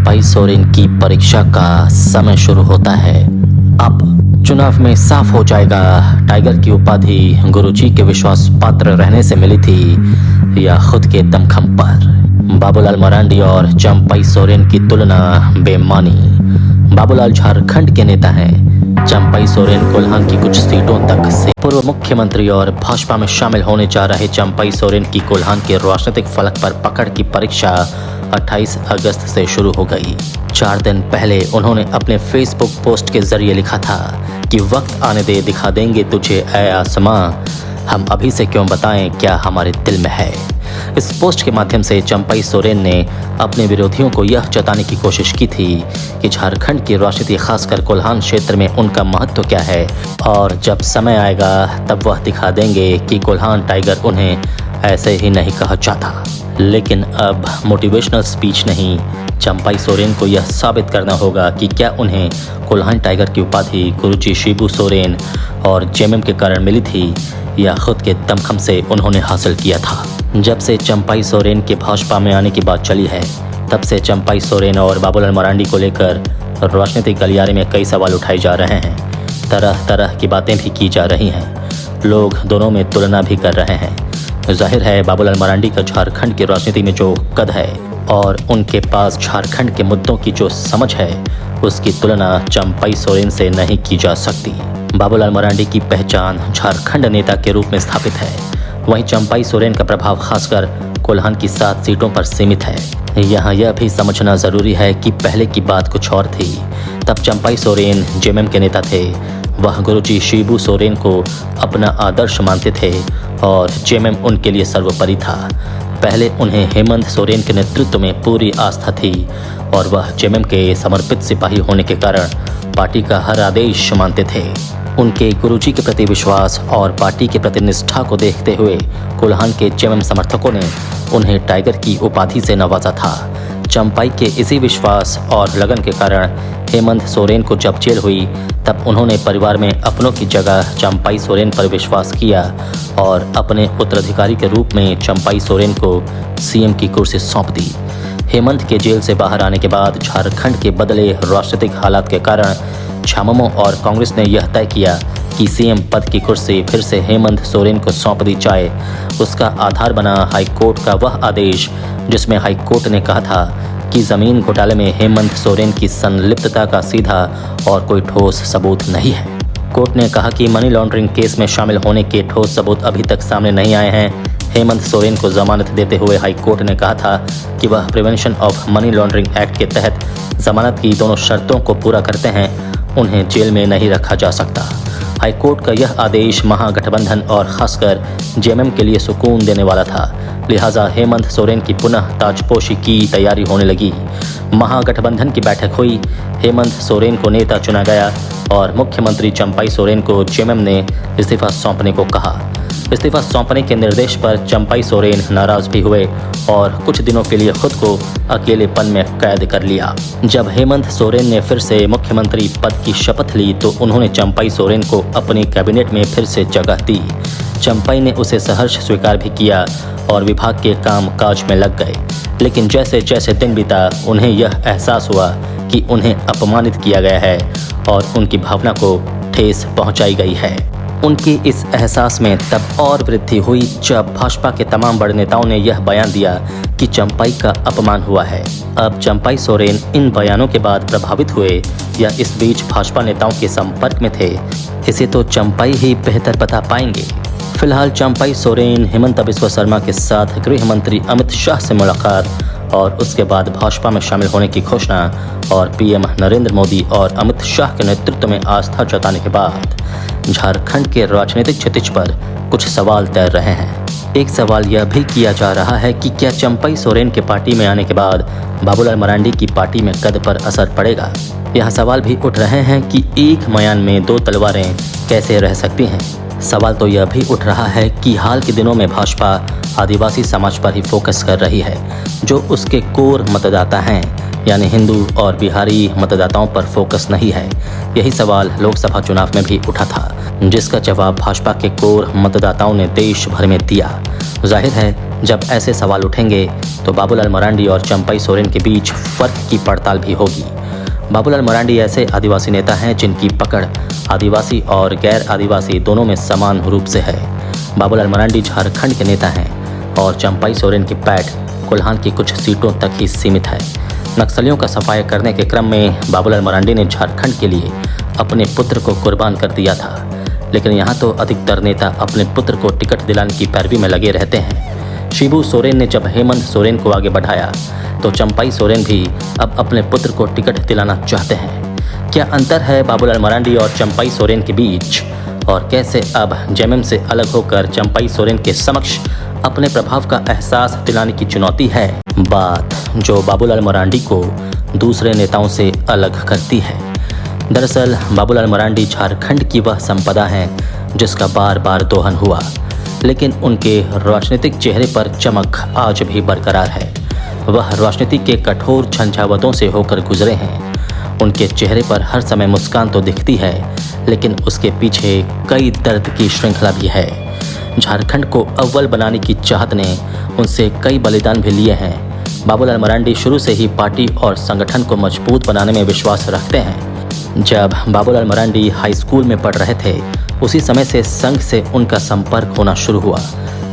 चंपाई सोरेन की परीक्षा का समय शुरू होता है। अब चुनाव में साफ हो जाएगा टाइगर की उपाधि गुरुजी के विश्वास पात्र रहने से मिली थी या खुद के दमखम पर। बाबूलाल मरांडी और चंपाई सोरेन की तुलना बेमानी। बाबूलाल झारखंड के नेता हैं। चंपाई सोरेन कोल्हान की कुछ सीटों तक से पूर्व मुख्यमंत्री और भाजपा में शामिल होने जा रहे चंपाई सोरेन की कोल्हान के राजनीतिक फलक पर पकड़ की परीक्षा 28 अगस्त से शुरू हो गई। 4 दिन पहले उन्होंने अपने फेसबुक पोस्ट के जरिए लिखा था कि वक्त आने दे दिखा देंगे तुझे ऐ आसमां, हम अभी से क्यों बताएं क्या हमारे दिल में है। इस पोस्ट के माध्यम से चंपाई सोरेन ने अपने विरोधियों को यह जताने की कोशिश की थी कि झारखंड की राजनीति खासकर कोल्हान क्षेत्र में उनका महत्व क्या है और जब समय आएगा तब वह दिखा देंगे कि कोल्हान टाइगर उन्हें ऐसे ही नहीं कहा चाहता। लेकिन अब मोटिवेशनल स्पीच नहीं, चंपाई सोरेन को यह साबित करना होगा कि क्या उन्हें कोल्हान टाइगर की उपाधि गुरुजी शिबू सोरेन और जेएमएम के कारण मिली थी या खुद के दमखम से उन्होंने हासिल किया था। जब से चंपाई सोरेन के भाजपा में आने की बात चली है तब से चंपाई सोरेन और बाबूलाल मरांडी को लेकर राजनीतिक गलियारे में कई सवाल उठाए जा रहे हैं। तरह तरह की बातें भी की जा रही हैं। लोग दोनों में तुलना भी कर रहे हैं। जाहिर है बाबूलाल मरांडी का झारखंड की राजनीति में जो कद है और उनके पास झारखंड के मुद्दों की जो समझ है उसकी तुलना चंपाई सोरेन से नहीं की जा सकती। बाबूलाल मरांडी की पहचान झारखंड नेता के रूप में स्थापित है, वहीं चंपाई सोरेन का प्रभाव खासकर कोल्हान की 7 सीटों पर सीमित है। यहाँ यह भी समझना जरूरी है कि पहले की बात कुछ और थी। तब चंपाई सोरेन जेएमएम के नेता थे, वह गुरुजी शिबू सोरेन को अपना आदर्श मानते थे और जेएमएम उनके लिए सर्वोपरि था। पहले उन्हें हेमंत सोरेन के नेतृत्व में पूरी आस्था थी और वह जेएमएम के समर्पित सिपाही होने के कारण पार्टी का हर आदेश मानते थे। उनके गुरुजी के प्रति विश्वास और पार्टी के प्रति निष्ठा को देखते हुए कोल्हान के जेएमएम समर्थकों ने उन्हें टाइगर की उपाधि से नवाजा था। चंपाई के इसी विश्वास और लगन के कारण हेमंत सोरेन को जब जेल हुई तब उन्होंने परिवार में अपनों की जगह चंपाई सोरेन पर विश्वास किया और अपने उत्तराधिकारी के रूप में चंपाई सोरेन को सीएम की कुर्सी सौंप दी। हेमंत के जेल से बाहर आने के बाद झारखंड के बदले राजनीतिक हालात के कारण झामुमो और कांग्रेस ने यह तय किया कि सीएम पद की कुर्सी फिर से हेमंत सोरेन को सौंप दी जाए। उसका आधार बना हाईकोर्ट का वह आदेश जिसमें हाईकोर्ट ने कहा था कि जमीन घोटाले में हेमंत सोरेन की संलिप्तता का सीधा और कोई ठोस सबूत नहीं है। कोर्ट ने कहा कि मनी लॉन्ड्रिंग केस में शामिल होने के ठोस सबूत अभी तक सामने नहीं आए हैं। हेमंत सोरेन को जमानत देते हुए हाईकोर्ट ने कहा था कि वह prevention of money laundering act के तहत जमानत की दोनों शर्तों को पूरा करते हैं, उन्हें जेल में नहीं रखा जा सकता। हाईकोर्ट का यह आदेश महागठबंधन और खासकर जेएमएम के लिए सुकून देने वाला था, लिहाजा हेमंत सोरेन की पुनः ताजपोशी की तैयारी होने लगी। महागठबंधन की बैठक हुई, हेमंत सोरेन को नेता चुना गया और मुख्यमंत्री चंपाई सोरेन को जेएमएम ने इस्तीफा सौंपने को कहा। इस्तीफा सौंपने के निर्देश पर चंपाई सोरेन नाराज भी हुए और कुछ दिनों के लिए खुद को अकेलेपन में कैद कर लिया। जब हेमंत सोरेन ने फिर से मुख्यमंत्री पद की शपथ ली तो उन्होंने चंपाई सोरेन को अपने कैबिनेट में फिर से जगह दी। चंपाई ने उसे सहर्ष स्वीकार भी किया और विभाग के काम काज में लग गए। लेकिन जैसे जैसे दिन बीता उन्हें यह एहसास हुआ कि उन्हें अपमानित किया गया है और उनकी भावना को ठेस पहुंचाई गई है। उनके इस एहसास में तब और वृद्धि हुई जब भाजपा के तमाम बड़े नेताओं ने यह बयान दिया कि चंपाई का अपमान हुआ है। अब चंपाई सोरेन इन बयानों के बाद प्रभावित हुए या इस बीच भाजपा नेताओं के संपर्क में थे, इसे तो चंपाई ही बेहतर बता पाएंगे। फिलहाल चंपाई सोरेन हिमंता बिस्वा शर्मा के साथ गृह मंत्री अमित शाह से मुलाकात और उसके बाद भाजपा में शामिल होने की घोषणा और पीएम नरेंद्र मोदी और अमित शाह के नेतृत्व में आस्था जताने के बाद झारखंड के राजनीतिक क्षितिज पर कुछ सवाल तैर रहे हैं। एक सवाल यह भी किया जा रहा है कि क्या चंपाई सोरेन के पार्टी में आने के बाद बाबूलाल मरांडी की पार्टी में कद पर असर पड़ेगा। यह सवाल भी उठ रहे हैं कि एक मयान में 2 तलवारें कैसे रह सकती हैं। सवाल तो यह भी उठ रहा है कि हाल के दिनों में भाजपा आदिवासी समाज पर ही फोकस कर रही है, जो उसके कोर मतदाता हैं, यानी हिंदू और बिहारी मतदाताओं पर फोकस नहीं है। यही सवाल लोकसभा चुनाव में भी उठा था, जिसका जवाब भाजपा के कोर मतदाताओं ने देश भर में दिया। जाहिर है जब ऐसे सवाल उठेंगे तो बाबूलाल मरांडी और चंपई सोरेन के बीच फर्क की पड़ताल भी होगी। बाबूलाल मरांडी ऐसे आदिवासी नेता हैं जिनकी पकड़ आदिवासी और गैर आदिवासी दोनों में समान रूप से है। बाबूलाल मरांडी झारखंड के नेता हैं और चंपई सोरेन की पैठ कोल्हान की कुछ सीटों तक ही सीमित है। नक्सलियों का सफाया करने के क्रम में बाबूलाल मरांडी ने झारखंड के लिए अपने पुत्र को कुर्बान कर दिया था, लेकिन यहाँ तो अधिकतर नेता अपने पुत्र को टिकट दिलाने की पैरवी में लगे रहते हैं। शिबू सोरेन ने जब हेमंत सोरेन को आगे बढ़ाया तो चंपई सोरेन भी अब अपने पुत्र को टिकट दिलाना चाहते हैं। क्या अंतर है बाबूलाल मरांडी और चंपई सोरेन के बीच, और कैसे अब जेएमएम से अलग होकर चंपई सोरेन के समक्ष अपने प्रभाव का एहसास दिलाने की चुनौती है बात जो बाबूलाल मरांडी को दूसरे नेताओं से अलग करती है। दरअसल बाबूलाल मरांडी झारखंड की वह संपदा है जिसका बार बार दोहन हुआ, लेकिन उनके राजनीतिक चेहरे पर चमक आज भी बरकरार है। वह राजनीति के कठोर झंझावतों से होकर गुजरे हैं। उनके चेहरे पर हर समय मुस्कान तो दिखती है, लेकिन उसके पीछे कई दर्द की श्रृंखला भी है। झारखंड को अव्वल बनाने की चाहत ने उनसे कई बलिदान भी लिए हैं। बाबूलाल मरांडी शुरू से ही पार्टी और संगठन को मजबूत बनाने में विश्वास रखते हैं। जब बाबूलाल मरांडी हाई स्कूल में पढ़ रहे थे, उसी समय से संघ से उनका संपर्क होना शुरू हुआ।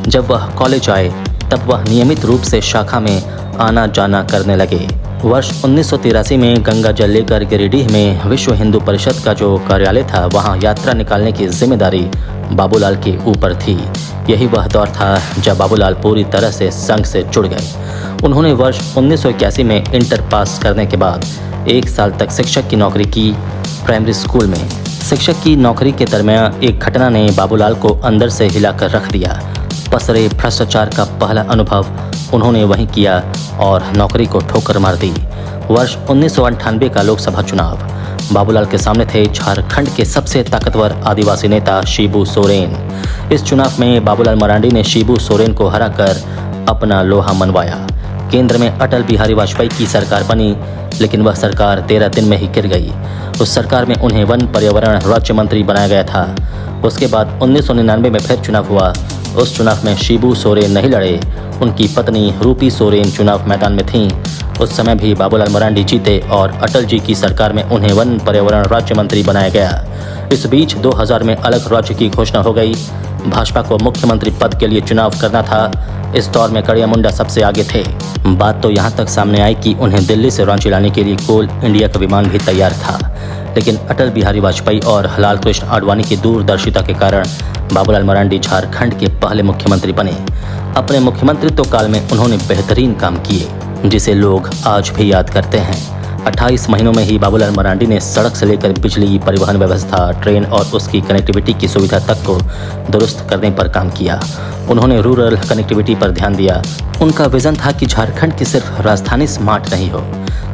जब वह कॉलेज आए तब वह नियमित रूप से शाखा में आना जाना करने लगे। वर्ष 1983 में गंगा जल लेकर गिरिडीह में विश्व हिंदू परिषद का जो कार्यालय था, वहां यात्रा निकालने की जिम्मेदारी बाबूलाल के ऊपर थी। यही वह दौर था जब बाबूलाल पूरी तरह से संघ से जुड़ गए। उन्होंने वर्ष 1981 में इंटर पास करने के बाद 1 साल तक शिक्षक की नौकरी की प्राइमरी स्कूल में। शिक्षक की नौकरी के दरमियान एक घटना ने बाबूलाल को अंदर से हिलाकर रख दिया। पसरे भ्रष्टाचार का पहला अनुभव उन्होंने वहीं किया और नौकरी को ठोकर मार दी। वर्ष 1998 का लोकसभा चुनाव। बाबूलाल के सामने थे झारखंड के सबसे ताकतवर आदिवासी नेता शिबू सोरेन। इस चुनाव में बाबूलाल मरांडी ने शिबू सोरेन को हराकर अपना लोहा मनवाया। केंद्र में अटल बिहारी वाजपेयी की सरकार बनी, लेकिन वह सरकार 13 दिन में ही गिर गई। उस सरकार में उन्हें वन पर्यावरण राज्य मंत्री बनाया गया था। उसके बाद 1999 में फिर चुनाव हुआ। उस चुनाव में शिबू सोरेन नहीं लड़े, उनकी पत्नी रूपी सोरेन चुनाव मैदान में थीं। उस समय भी बाबूलाल मरांडी जीते और अटल जी की सरकार में उन्हें वन पर्यावरण राज्य मंत्री बनाया गया। इस बीच 2000 में अलग राज्य की घोषणा हो गई। भाजपा को मुख्यमंत्री पद के लिए चुनाव करना था। इस दौर में कड़िया मुंडा सबसे आगे थे। बात तो यहाँ तक सामने आई कि उन्हें दिल्ली से रांची लाने के लिए कोल इंडिया का विमान भी तैयार था, लेकिन अटल बिहारी वाजपेयी और लाल कृष्ण आडवाणी की दूरदर्शिता के कारण बाबूलाल मरांडी झारखंड के पहले मुख्यमंत्री बने। अपने मुख्यमंत्रित्व काल में उन्होंने बेहतरीन काम किए, जिसे लोग आज भी याद करते हैं। 28 महीनों में ही बाबूलाल मरांडी ने सड़क से लेकर बिजली, परिवहन व्यवस्था, ट्रेन और उसकी कनेक्टिविटी की सुविधा तक को दुरुस्त करने पर काम किया। उन्होंने रूरल कनेक्टिविटी पर ध्यान दिया। उनका विजन था कि झारखंड की सिर्फ राजधानी स्मार्ट नहीं हो,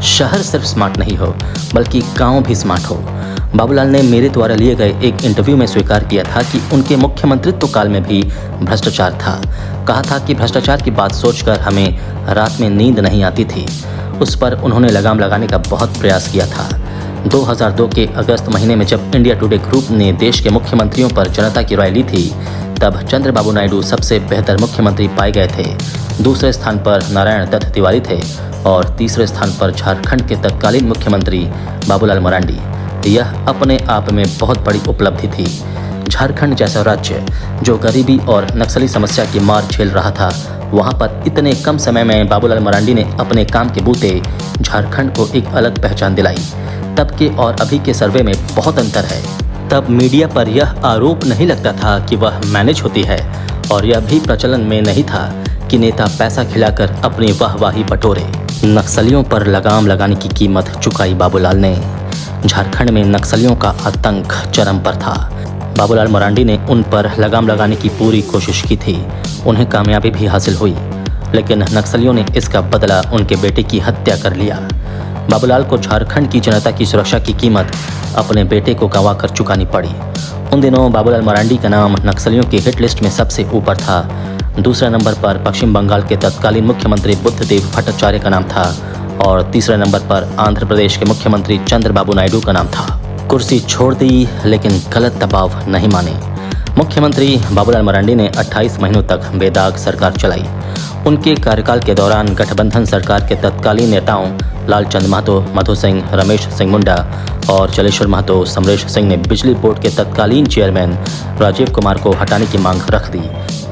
शहर सिर्फ स्मार्ट नहीं हो, बल्कि गाँव भी स्मार्ट हो। बाबूलाल ने मेरे द्वारा लिए गए एक इंटरव्यू में स्वीकार किया था कि उनके मुख्यमंत्रित्व काल में भी भ्रष्टाचार था। कहा था कि भ्रष्टाचार की बात सोचकर हमें रात में नींद नहीं आती थी। उस पर उन्होंने लगाम लगाने का बहुत प्रयास किया था। 2002 के अगस्त महीने में जब इंडिया टुडे ग्रुप ने देश के मुख्यमंत्रियों पर जनता की राय ली थी, तब चंद्रबाबू नायडू सबसे बेहतर मुख्यमंत्री पाए गए थे। दूसरे स्थान पर नारायण दत्त तिवारी थे और तीसरे स्थान पर झारखंड के तत्कालीन मुख्यमंत्री बाबूलाल मरांडी। यह अपने आप में बहुत बड़ी उपलब्धि थी। झारखंड जैसा राज्य जो गरीबी और नक्सली समस्या की मार झेल रहा था, वहां पर इतने कम समय में बाबूलाल मरांडी ने अपने काम के बूते झारखंड को एक अलग पहचान दिलाई। तब के और अभी के सर्वे में बहुत अंतर है। तब मीडिया पर यह आरोप नहीं लगता था कि वह मैनेज होती है, और यह भी प्रचलन में नहीं था कि नेता पैसा खिलाकर अपनी वाहवाही बटोरे। नक्सलियों पर लगाम लगाने की कीमत चुकाई बाबूलाल ने। झारखंड में नक्सलियों का आतंक चरम पर था। बाबूलाल मरांडी ने उन पर लगाम लगाने की पूरी कोशिश की थी। उन्हें कामयाबी भी हासिल हुई, लेकिन नक्सलियों ने इसका बदला उनके बेटे की हत्या कर लिया। बाबूलाल को झारखंड की जनता की सुरक्षा की कीमत अपने बेटे को गंवाकर चुकानी पड़ी। उन दिनों बाबूलाल मरांडी का नाम नक्सलियों की हिट लिस्ट में सबसे ऊपर था। दूसरे नंबर पर पश्चिम बंगाल के तत्कालीन मुख्यमंत्री बुद्धदेव भट्टाचार्य का नाम था और तीसरे नंबर पर आंध्र प्रदेश के मुख्यमंत्री चंद्रबाबू नायडू का नाम था। कुर्सी छोड़ दी, लेकिन गलत दबाव नहीं माने। मुख्यमंत्री बाबूलाल मरांडी ने 28 महीनों तक बेदाग सरकार चलाई। उनके कार्यकाल के दौरान गठबंधन सरकार के तत्कालीन नेताओं लालचंद महतो, मधु सिंह, रमेश सिंह मुंडा और जलेश्वर महतो, समरेश सिंह ने बिजली बोर्ड के तत्कालीन चेयरमैन राजीव कुमार को हटाने की मांग रख दी।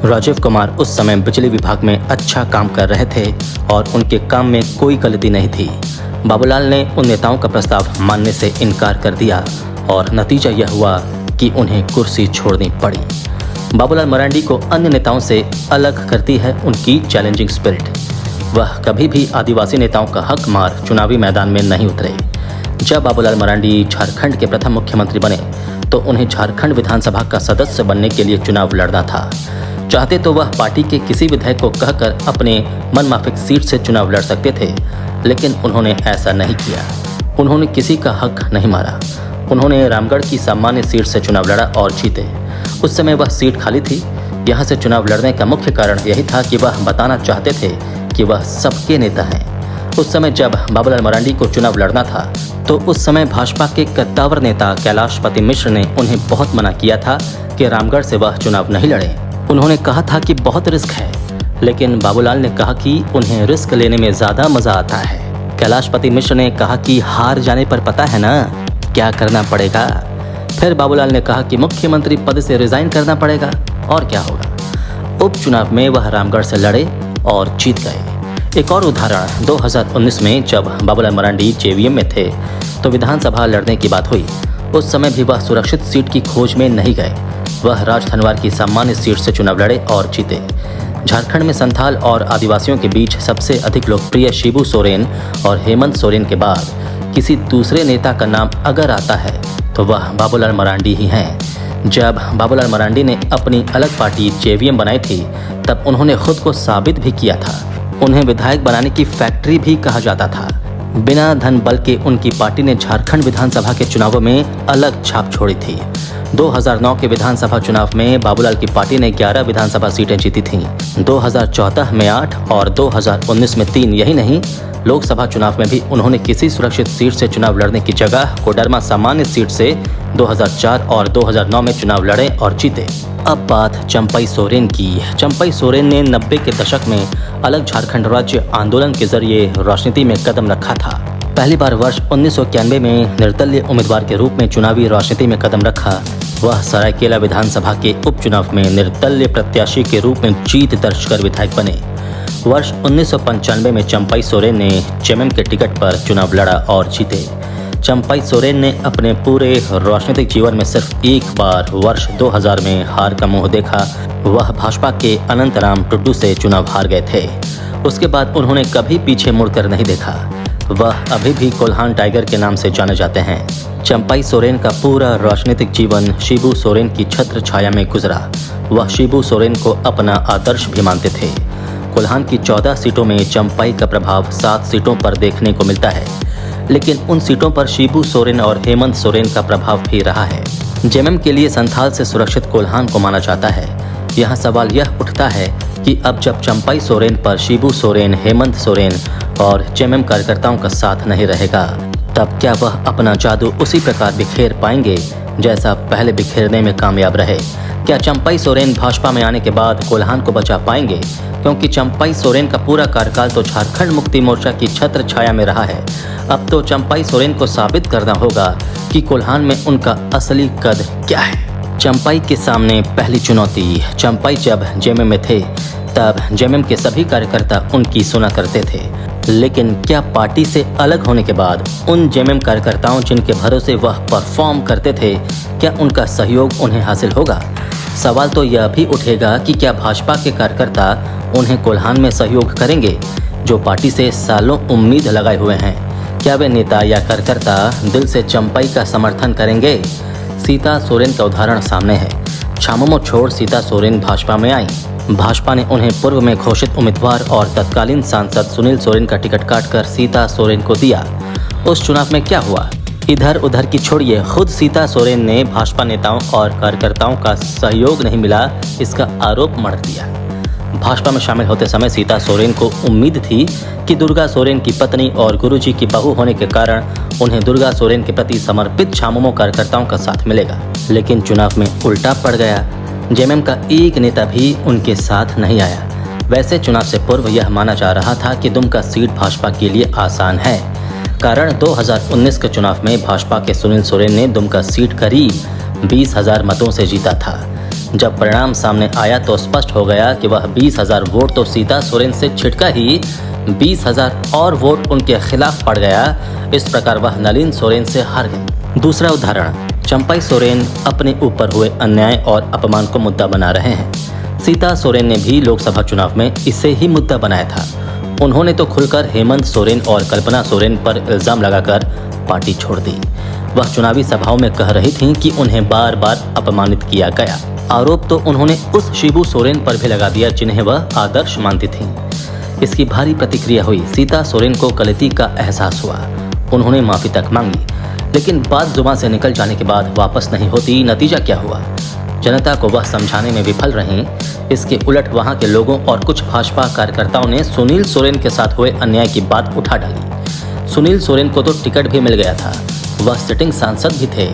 राजीव कुमार उस समय बिजली विभाग में अच्छा काम कर रहे थे और उनके काम में कोई गलती नहीं थी। बाबूलाल ने उन नेताओं का प्रस्ताव मानने से इनकार कर दिया और नतीजा यह हुआ कि उन्हें कुर्सी छोड़नी पड़ी। बाबूलाल मरांडी को अन्य नेताओं से अलग करती है उनकी चैलेंजिंग स्पिरिट। वह कभी भी आदिवासी नेताओं का हक मार चुनावी मैदान में नहीं उतरे। जब बाबूलाल मरांडी झारखंड के प्रथम मुख्यमंत्री बने तो उन्हें झारखंड विधानसभा का सदस्य बनने के लिए चुनाव लड़ना था। चाहते तो वह पार्टी के किसी विधायक को कहकर अपने मनमाफिक सीट से चुनाव लड़ सकते थे, लेकिन उन्होंने ऐसा नहीं किया। उन्होंने किसी का हक नहीं मारा। उन्होंने रामगढ़ की सामान्य सीट से चुनाव लड़ा और जीते। उस समय वह सीट खाली थी। यहाँ से चुनाव लड़ने का मुख्य कारण यही था कि वह बताना चाहते थे कि वह सबके नेता हैं। उस समय जब बाबूलाल मरांडी को चुनाव लड़ना था तो उस समय भाजपा के कद्दावर नेता कैलाशपति मिश्र ने उन्हें बहुत मना किया था कि रामगढ़ से वह चुनाव नहीं लड़े। उन्होंने कहा था कि बहुत रिस्क है, लेकिन बाबूलाल ने कहा कि उन्हें रिस्क लेने में ज़्यादा मज़ा आता है। कैलाशपति मिश्र ने कहा कि हार जाने पर पता है ना क्या करना पड़ेगा। फिर बाबूलाल ने कहा कि मुख्यमंत्री पद से रिजाइन करना पड़ेगा और क्या होगा। उपचुनाव में वह रामगढ़ से लड़े और जीत गए। एक और उदाहरण 2019 में जब बाबूलाल मरांडी जेवीएम में थे तो विधानसभा लड़ने की बात हुई। उस समय भी वह सुरक्षित सीट की खोज में नहीं गए। वह राजधनवार की सामान्य सीट से चुनाव लड़े और जीते। झारखंड में संथाल और आदिवासियों के बीच सबसे अधिक लोकप्रिय शिबू सोरेन और हेमंत सोरेन के बाद किसी दूसरे नेता का नाम अगर आता है तो वह बाबूलाल मरांडी ही हैं। जब बाबूलाल मरांडी ने अपनी अलग पार्टी जेवीएम बनाई थी तब उन्होंने खुद को साबित भी किया था। उन्हें विधायक बनाने की फैक्ट्री भी कहा जाता था। बिना धन बल के उनकी पार्टी ने झारखंड विधानसभा के चुनावों में अलग छाप छोड़ी थी। 2009 के विधानसभा चुनाव में बाबूलाल की पार्टी ने 11 विधानसभा सीटें जीती थीं। 2014 में 8 और 2019 में 3। यही नहीं, लोकसभा चुनाव में भी उन्होंने किसी सुरक्षित सीट से चुनाव लड़ने की जगह कोडरमा सामान्य सीट से 2004 और 2009 में चुनाव लड़े और जीते। अब बात चंपई सोरेन की। चंपई सोरेन ने 90 के दशक में अलग झारखंड राज्य आंदोलन के जरिए राजनीति में कदम रखा था। पहली बार वर्ष 1991 में निर्दलीय उम्मीदवार के रूप में चुनावी राजनीति में कदम रखा। वह सरायकेला विधानसभा के उपचुनाव में निर्दलीय प्रत्याशी के रूप में जीत दर्ज कर विधायक बने। वर्ष 1995 में चंपई सोरेन ने जेएमएम के टिकट पर चुनाव लड़ा और जीते। चंपई सोरेन ने अपने पूरे राजनीतिक जीवन में सिर्फ एक बार वर्ष 2000 में हार का मुंह देखा। वह भाजपा के अनंतराम टुड्डू से चुनाव हार गए थे। उसके बाद उन्होंने कभी पीछे मुड़कर नहीं देखा। वह अभी भी कोल्हान टाइगर के नाम से जाने जाते हैं। चंपई सोरेन का पूरा राजनीतिक जीवन शिबू सोरेन की छत्र छाया में गुजरा। वह शिबू सोरेन को अपना आदर्श भी मानते थे। कोल्हान की 14 सीटों में चंपई का प्रभाव 7 सीटों पर देखने को मिलता है, लेकिन उन सीटों पर शिबू सोरेन और हेमंत सोरेन का प्रभाव भी रहा है। जेएमएम के लिए संथाल से सुरक्षित कोल्हान को माना जाता है। यहाँ सवाल यह उठता है कि अब जब चंपई सोरेन पर शिबू सोरेन, हेमंत सोरेन और जेएमएम कार्यकर्ताओं का साथ नहीं रहेगा, तब क्या वह अपना जादू उसी प्रकार बिखेर पाएंगे जैसा पहले बिखेरने में कामयाब रहे? क्या चंपई सोरेन भाजपा में आने के बाद कोल्हान को बचा पाएंगे? क्योंकि चंपई सोरेन का पूरा कार्यकाल तो झारखंड मुक्ति मोर्चा की छत्र छाया में रहा है। अब तो चंपई सोरेन को साबित करना होगा कि कोल्हान में उनका असली कद क्या है। चंपई के सामने पहली चुनौती। चंपई जब जेएमएम में थे तब जेएमएम के सभी कार्यकर्ता उनकी सुना करते थे, लेकिन क्या पार्टी से अलग होने के बाद उन जेएमएम कार्यकर्ताओं जिनके भरोसे वह परफॉर्म करते थे, क्या उनका सहयोग उन्हें हासिल होगा? सवाल तो यह भी उठेगा कि क्या भाजपा के कार्यकर्ता उन्हें कोल्हान में सहयोग करेंगे जो पार्टी से सालों उम्मीद लगाए हुए हैं? क्या वे नेता या कार्यकर्ता दिल से चंपई का समर्थन करेंगे? सीता सोरेन का उदाहरण सामने है। छामुमो छोड़ सीता सोरेन भाजपा में आई। भाजपा ने उन्हें पूर्व में घोषित उम्मीदवार और तत्कालीन सांसद सुनील सोरेन का टिकट काटकर सीता सोरेन को दिया। उस चुनाव में क्या हुआ? इधर उधर की छोड़िए, खुद सीता सोरेन ने भाजपा नेताओं और कार्यकर्ताओं का सहयोग नहीं मिला, इसका आरोप मढ़ दिया। भाजपा में शामिल होते समय सीता सोरेन को उम्मीद थी कि दुर्गा सोरेन की पत्नी और गुरुजी की बहू होने के कारण उन्हें दुर्गा सोरेन के प्रति समर्पित छामुमो कार्यकर्ताओं का साथ मिलेगा, लेकिन चुनाव में उल्टा पड़ गया। जेएमएम का एक नेता भी उनके साथ नहीं आया। वैसे चुनाव से पूर्व यह माना जा रहा था कि दुमका सीट भाजपा के लिए आसान है, कारण 2019 के चुनाव में भाजपा के सुनील सोरेन ने दुमका सीट करीब 20,000 मतों से जीता था। जब परिणाम सामने आया तो स्पष्ट हो गया कि वह 20,000 वोट तो सीता सोरेन से छिटका ही 20,000 और वोट उनके खिलाफ पड़ गया। इस प्रकार वह नलिन सोरेन से हार गए। दूसरा उदाहरण, चंपाई सोरेन अपने ऊपर हुए अन्याय और अपमान को मुद्दा बना रहे हैं। सीता सोरेन ने भी लोकसभा चुनाव में इसे ही मुद्दा बनाया था। उन्होंने तो खुलकर हेमंत सोरेन और कल्पना सोरेन पर इल्जाम लगाकर पार्टी छोड़ दी। वह चुनावी सभाओं में कह रही थीं कि उन्हें बार बार अपमानित किया गया। आरोप तो उन्होंने उस शिबू सोरेन पर भी लगा दिया जिन्हें वह आदर्श मानती थीं। इसकी भारी प्रतिक्रिया हुई। सीता सोरेन को गलती का एहसास हुआ। उन्होंने माफी तक मांगी, लेकिन बात जुबान से निकल जाने के बाद वापस नहीं होती। नतीजा क्या हुआ? जनता को वह समझाने में विफल रहीं। इसके उलट वहां के लोगों और कुछ भाजपा कार्यकर्ताओं ने सुनील सोरेन के साथ हुए अन्याय की बात उठा डाली। सुनील सोरेन को तो टिकट भी मिल गया था, वह सिटिंग सांसद भी थे।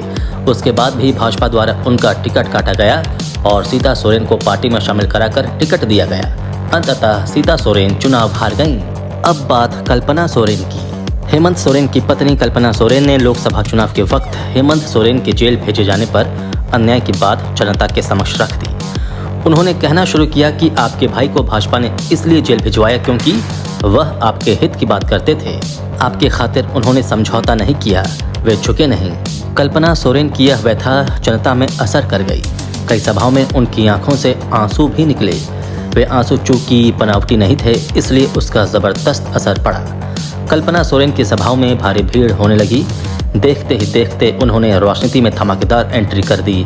उसके बाद भी भाजपा द्वारा उनका टिकट काटा गया और सीता सोरेन को पार्टी में शामिल कराकर टिकट दिया गया। अंततः सीता सोरेन चुनाव हार गईं। अब बात कल्पना सोरेन की। हेमंत सोरेन की पत्नी कल्पना सोरेन ने लोकसभा चुनाव के वक्त हेमंत सोरेन के जेल भेजे जाने पर अन्याय की बात जनता के समक्ष रख दी। उन्होंने कहना शुरू किया कि आपके भाई को भाजपा ने इसलिए जेल भिजवाया क्योंकि वह आपके हित की बात करते थे। आपके खातिर उन्होंने समझौता नहीं किया, वे झुके नहीं। कल्पना सोरेन की यह व्यथा जनता में असर कर गई। कई सभाओं में उनकी आंखों से आंसू भी निकले। वे आंसू चूंकि बनावटी नहीं थे, इसलिए उसका जबरदस्त असर पड़ा। कल्पना सोरेन की सभाओं में भारी भीड़ होने लगी। देखते ही देखते उन्होंने राजनीति में धमाकेदार एंट्री कर दी।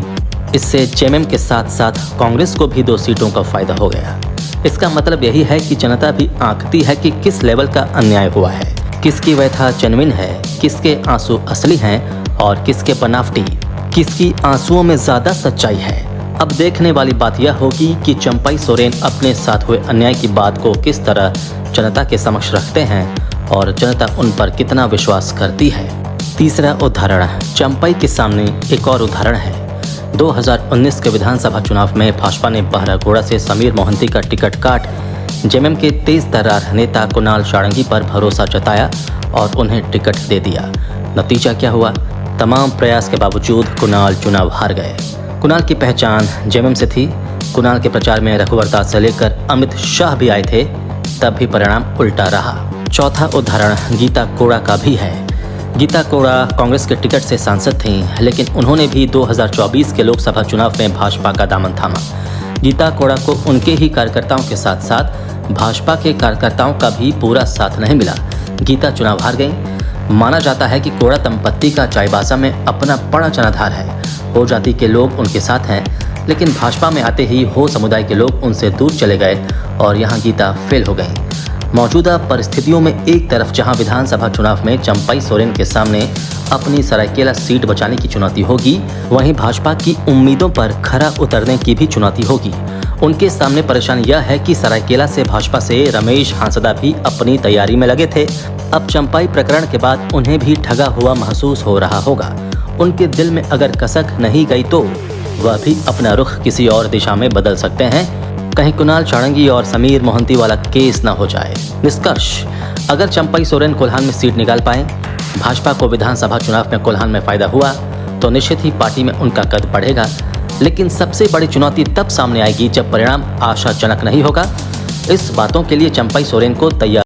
इससे जेएमएम के साथ साथ कांग्रेस को भी 2 सीटों का फायदा हो गया। इसका मतलब यही है कि जनता भी आंकती है कि किस लेवल का अन्याय हुआ है, किसकी व्यथा जेन्युइन है, किसके आंसू असली हैं और किसके बनावटी, किसकी आंसुओं में ज्यादा सच्चाई है। अब देखने वाली बात यह होगी कि चंपाई सोरेन अपने साथ हुए अन्याय की बात को किस तरह जनता के समक्ष रखते हैं और जनता उन पर कितना विश्वास करती है। तीसरा उदाहरण, चंपाई के सामने एक और उदाहरण है। 2019 के विधानसभा चुनाव में भाजपा ने बहरागोड़ा से समीर मोहंती का टिकट काट जेएमएम के तेज तर्रार नेता कुणाल सारंगी पर भरोसा जताया और उन्हें टिकट दे दिया। नतीजा क्या हुआ? तमाम प्रयास के बावजूद कुणाल चुनाव हार गए। कुणाल की पहचान जेएमएम से थी। कुणाल के प्रचार में रघुवर दास से लेकर अमित शाह भी आए थे, तब भी परिणाम उल्टा रहा। चौथा उदाहरण गीता कोड़ा का भी है। गीता कोड़ा कांग्रेस के टिकट से सांसद थीं, लेकिन उन्होंने भी 2024 के लोकसभा चुनाव में भाजपा का दामन थामा। गीता कोड़ा को उनके ही कार्यकर्ताओं के साथ साथ भाजपा के कार्यकर्ताओं का भी पूरा साथ नहीं मिला। गीता चुनाव हार गईं। माना जाता है कि कोड़ा दंपत्ति का चाईबासा में अपना बड़ा जनाधार है। हो जाति के लोग उनके साथ हैं, लेकिन भाजपा में आते ही हो समुदाय के लोग उनसे दूर चले गए और यहाँ गीता फेल हो गईं। मौजूदा परिस्थितियों में एक तरफ जहां विधानसभा चुनाव में चंपाई सोरेन के सामने अपनी सरायकेला सीट बचाने की चुनौती होगी, वहीं भाजपा की उम्मीदों पर खरा उतरने की भी चुनौती होगी। उनके सामने परेशानी यह है कि सरायकेला से भाजपा से रमेश हांसदा भी अपनी तैयारी में लगे थे। अब चंपाई प्रकरण के बाद उन्हें भी ठगा हुआ महसूस हो रहा होगा। उनके दिल में अगर कसक नहीं गई तो वह भी अपना रुख किसी और दिशा में बदल सकते हैं, कहीं कुणाल सारंगी और समीर मोहंती वाला केस न हो जाए। निष्कर्ष, अगर चंपाई सोरेन कोल्हान में सीट निकाल पाए, भाजपा को विधानसभा चुनाव में कोल्हान में फायदा हुआ तो निश्चित ही पार्टी में उनका कद बढ़ेगा। लेकिन सबसे बड़ी चुनौती तब सामने आएगी जब परिणाम आशाजनक नहीं होगा। इस बातों के लिए चंपाई सोरेन को तैयार